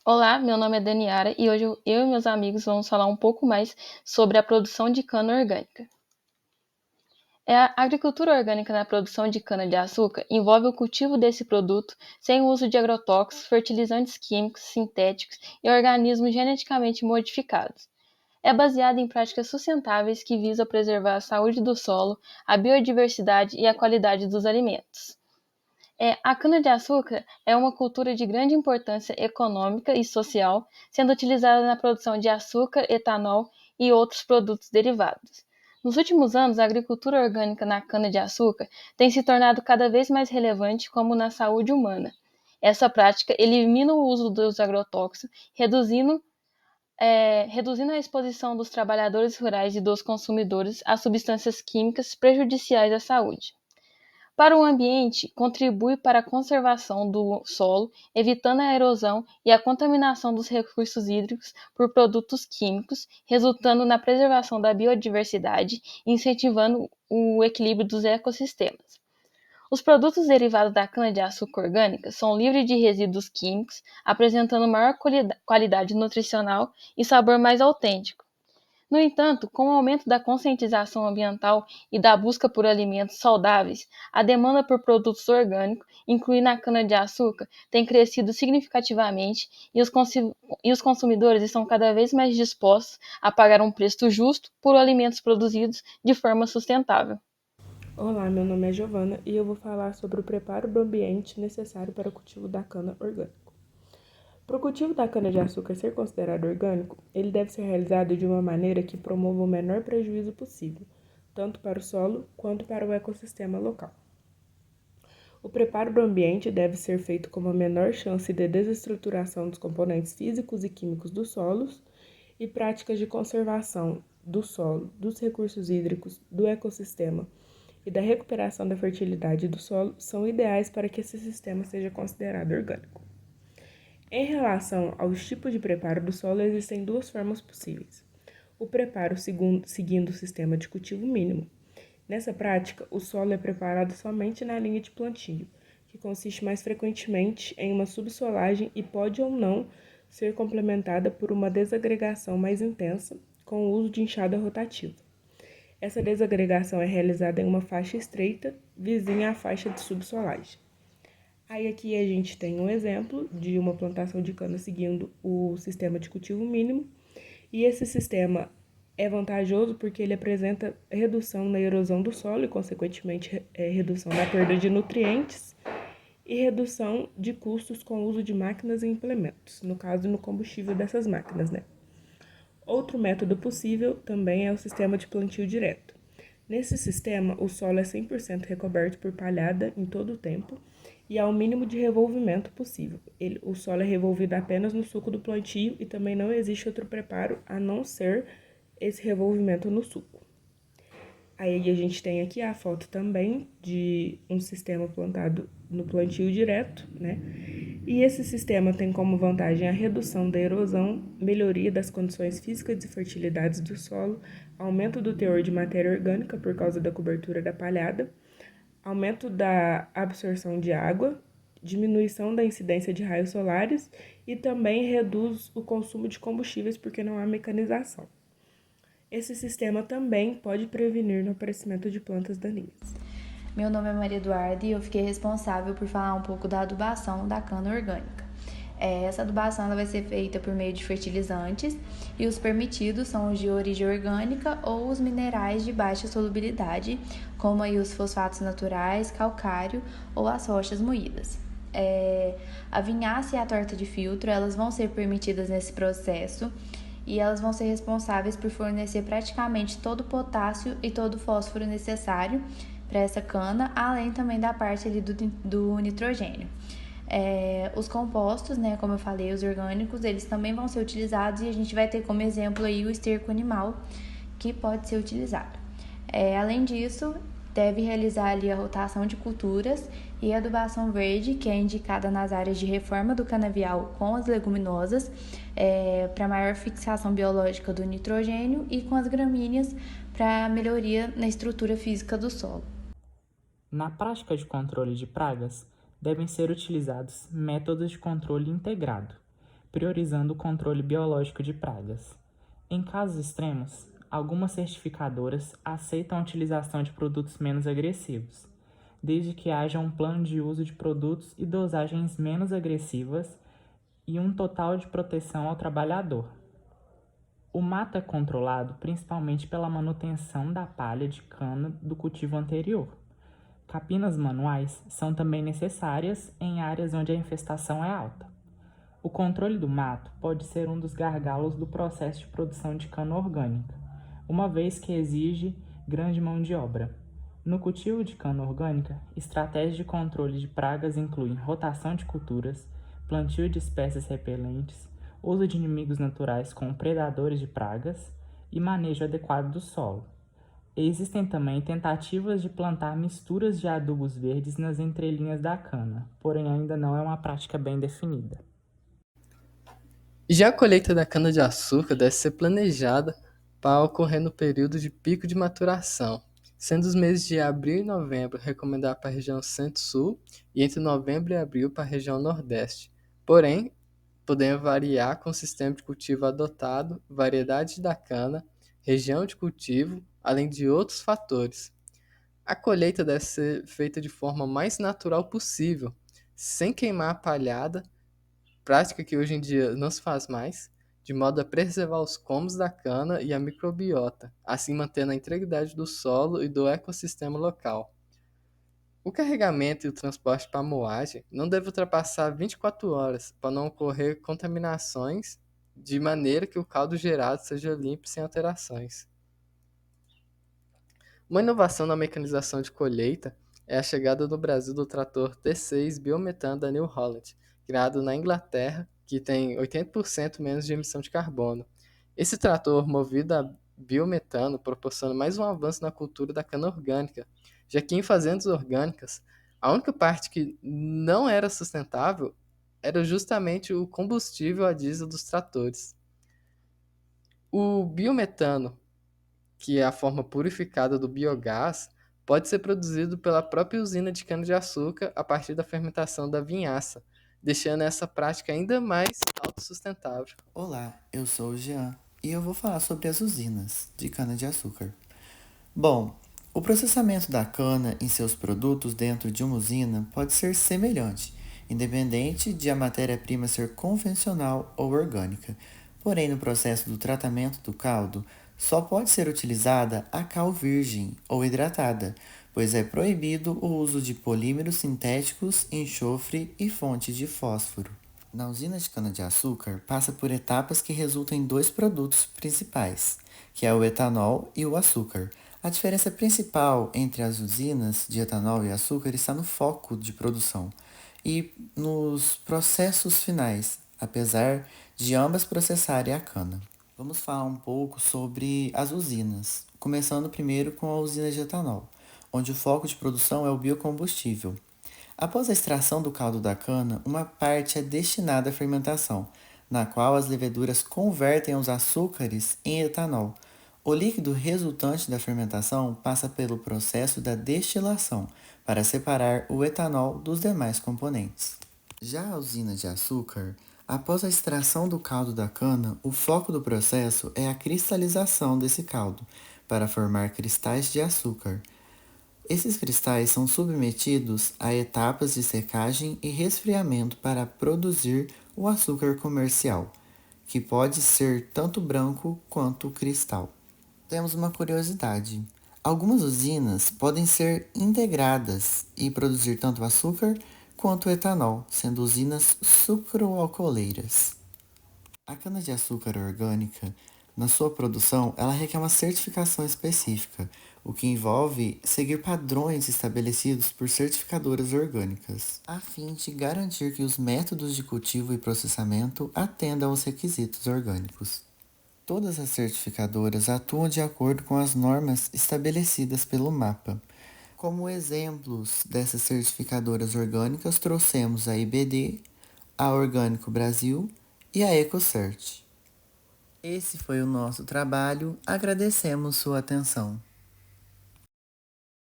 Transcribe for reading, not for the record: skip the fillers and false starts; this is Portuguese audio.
Olá, meu nome é Daniara e hoje eu e meus amigos vamos falar um pouco mais sobre a produção de cana orgânica. A agricultura orgânica na produção de cana-de-açúcar envolve o cultivo desse produto sem o uso de agrotóxicos, fertilizantes químicos, sintéticos e organismos geneticamente modificados. É baseada em práticas sustentáveis que visam preservar a saúde do solo, a biodiversidade e a qualidade dos alimentos. A cana-de-açúcar é uma cultura de grande importância econômica e social, sendo utilizada na produção de açúcar, etanol e outros produtos derivados. Nos últimos anos, a agricultura orgânica na cana-de-açúcar tem se tornado cada vez mais relevante como na saúde humana. Essa prática elimina o uso dos agrotóxicos, reduzindo a exposição dos trabalhadores rurais e dos consumidores a substâncias químicas prejudiciais à saúde. Para o ambiente, contribui para a conservação do solo, evitando a erosão e a contaminação dos recursos hídricos por produtos químicos, resultando na preservação da biodiversidade e incentivando o equilíbrio dos ecossistemas. Os produtos derivados da cana-de-açúcar orgânica são livres de resíduos químicos, apresentando maior qualidade nutricional e sabor mais autêntico. No entanto, com o aumento da conscientização ambiental e da busca por alimentos saudáveis, a demanda por produtos orgânicos, incluindo a cana-de-açúcar, tem crescido significativamente e os consumidores estão cada vez mais dispostos a pagar um preço justo por alimentos produzidos de forma sustentável. Olá, meu nome é Giovana e eu vou falar sobre o preparo do ambiente necessário para o cultivo da cana orgânico. Para o cultivo da cana-de-açúcar ser considerado orgânico, ele deve ser realizado de uma maneira que promova o menor prejuízo possível, tanto para o solo quanto para o ecossistema local. O preparo do ambiente deve ser feito com a menor chance de desestruturação dos componentes físicos e químicos dos solos e práticas de conservação do solo, dos recursos hídricos, do ecossistema e da recuperação da fertilidade do solo são ideais para que esse sistema seja considerado orgânico. Em relação aos tipos de preparo do solo, existem duas formas possíveis. O preparo seguindo o sistema de cultivo mínimo. Nessa prática, o solo é preparado somente na linha de plantio, que consiste mais frequentemente em uma subsolagem e pode ou não ser complementada por uma desagregação mais intensa, com o uso de enxada rotativa. Essa desagregação é realizada em uma faixa estreita, vizinha à faixa de subsolagem. Aí aqui a gente tem um exemplo de uma plantação de cana seguindo o sistema de cultivo mínimo, e esse sistema é vantajoso porque ele apresenta redução na erosão do solo e, consequentemente, redução na perda de nutrientes e redução de custos com o uso de máquinas e implementos, no caso, no combustível dessas máquinas, né? Outro método possível também é o sistema de plantio direto. Nesse sistema, o solo é 100% recoberto por palhada em todo o tempo e há o mínimo de revolvimento possível. O solo é revolvido apenas no suco do plantio e também não existe outro preparo a não ser esse revolvimento no suco. Aí a gente tem aqui a foto também de um sistema plantado no plantio direto, né? E esse sistema tem como vantagem a redução da erosão, melhoria das condições físicas e fertilidades do solo, aumento do teor de matéria orgânica por causa da cobertura da palhada, aumento da absorção de água, diminuição da incidência de raios solares e também reduz o consumo de combustíveis porque não há mecanização. Esse sistema também pode prevenir o aparecimento de plantas daninhas. Meu nome é Maria Eduarda e eu fiquei responsável por falar um pouco da adubação da cana orgânica. Essa adubação ela vai ser feita por meio de fertilizantes e os permitidos são os de origem orgânica ou os minerais de baixa solubilidade, como aí os fosfatos naturais, calcário ou as rochas moídas. A vinhaça e a torta de filtro elas vão ser permitidas nesse processo e elas vão ser responsáveis por fornecer praticamente todo o potássio e todo o fósforo necessário para essa cana, além também da parte ali do nitrogênio. Os compostos, né, como eu falei, os orgânicos, eles também vão ser utilizados e a gente vai ter como exemplo aí o esterco animal que pode ser utilizado. Além disso, deve realizar ali a rotação de culturas e a adubação verde, que é indicada nas áreas de reforma do canavial com as leguminosas, para maior fixação biológica do nitrogênio e com as gramíneas para melhoria na estrutura física do solo. Na prática de controle de pragas, devem ser utilizados métodos de controle integrado, priorizando o controle biológico de pragas. Em casos extremos, algumas certificadoras aceitam a utilização de produtos menos agressivos, desde que haja um plano de uso de produtos e dosagens menos agressivas e um total de proteção ao trabalhador. O mato é controlado principalmente pela manutenção da palha de cana do cultivo anterior. Capinas manuais são também necessárias em áreas onde a infestação é alta. O controle do mato pode ser um dos gargalos do processo de produção de cana orgânica, uma vez que exige grande mão de obra. No cultivo de cana orgânica, estratégias de controle de pragas incluem rotação de culturas, plantio de espécies repelentes, uso de inimigos naturais como predadores de pragas e manejo adequado do solo. Existem também tentativas de plantar misturas de adubos verdes nas entrelinhas da cana, porém ainda não é uma prática bem definida. Já a colheita da cana-de-açúcar deve ser planejada para ocorrer no período de pico de maturação, sendo os meses de abril e novembro recomendados para a região centro-sul e entre novembro e abril para a região nordeste. Porém, podendo variar com o sistema de cultivo adotado, variedade da cana, região de cultivo, além de outros fatores. A colheita deve ser feita de forma mais natural possível, sem queimar a palhada, prática que hoje em dia não se faz mais, de modo a preservar os colmos da cana e a microbiota, assim mantendo a integridade do solo e do ecossistema local. O carregamento e o transporte para a moagem não deve ultrapassar 24 horas para não ocorrer contaminações, de maneira que o caldo gerado seja limpo sem alterações. Uma inovação na mecanização de colheita é a chegada no Brasil do trator T6 biometano da New Holland, criado na Inglaterra, que tem 80% menos de emissão de carbono. Esse trator, movido a biometano, proporciona mais um avanço na cultura da cana orgânica, já que em fazendas orgânicas, a única parte que não era sustentável era justamente o combustível a diesel dos tratores. O biometano, que é a forma purificada do biogás, pode ser produzido pela própria usina de cana-de-açúcar a partir da fermentação da vinhaça, deixando essa prática ainda mais autossustentável. Olá, eu sou o Jean e eu vou falar sobre as usinas de cana-de-açúcar. Bom, o processamento da cana em seus produtos dentro de uma usina pode ser semelhante, independente de a matéria-prima ser convencional ou orgânica. Porém, no processo do tratamento do caldo, só pode ser utilizada a cal virgem ou hidratada, pois é proibido o uso de polímeros sintéticos, enxofre e fontes de fósforo. Na usina de cana-de-açúcar, passa por etapas que resultam em dois produtos principais, que é o etanol e o açúcar. A diferença principal entre as usinas de etanol e açúcar está no foco de produção e nos processos finais, apesar de ambas processarem a cana. Vamos falar um pouco sobre as usinas, começando primeiro com a usina de etanol, onde o foco de produção é o biocombustível. Após a extração do caldo da cana, uma parte é destinada à fermentação, na qual as leveduras convertem os açúcares em etanol. O líquido resultante da fermentação passa pelo processo da destilação, para separar o etanol dos demais componentes. Já a usina de açúcar, após a extração do caldo da cana, o foco do processo é a cristalização desse caldo, para formar cristais de açúcar. Esses cristais são submetidos a etapas de secagem e resfriamento para produzir o açúcar comercial, que pode ser tanto branco quanto cristal. Temos uma curiosidade. Algumas usinas podem ser integradas e produzir tanto açúcar quanto etanol, sendo usinas sucroalcooleiras. A cana-de-açúcar orgânica, na sua produção, ela requer uma certificação específica, o que envolve seguir padrões estabelecidos por certificadoras orgânicas, a fim de garantir que os métodos de cultivo e processamento atendam aos requisitos orgânicos. Todas as certificadoras atuam de acordo com as normas estabelecidas pelo MAPA. Como exemplos dessas certificadoras orgânicas, trouxemos a IBD, a Orgânico Brasil e a EcoCert. Esse foi o nosso trabalho, agradecemos sua atenção.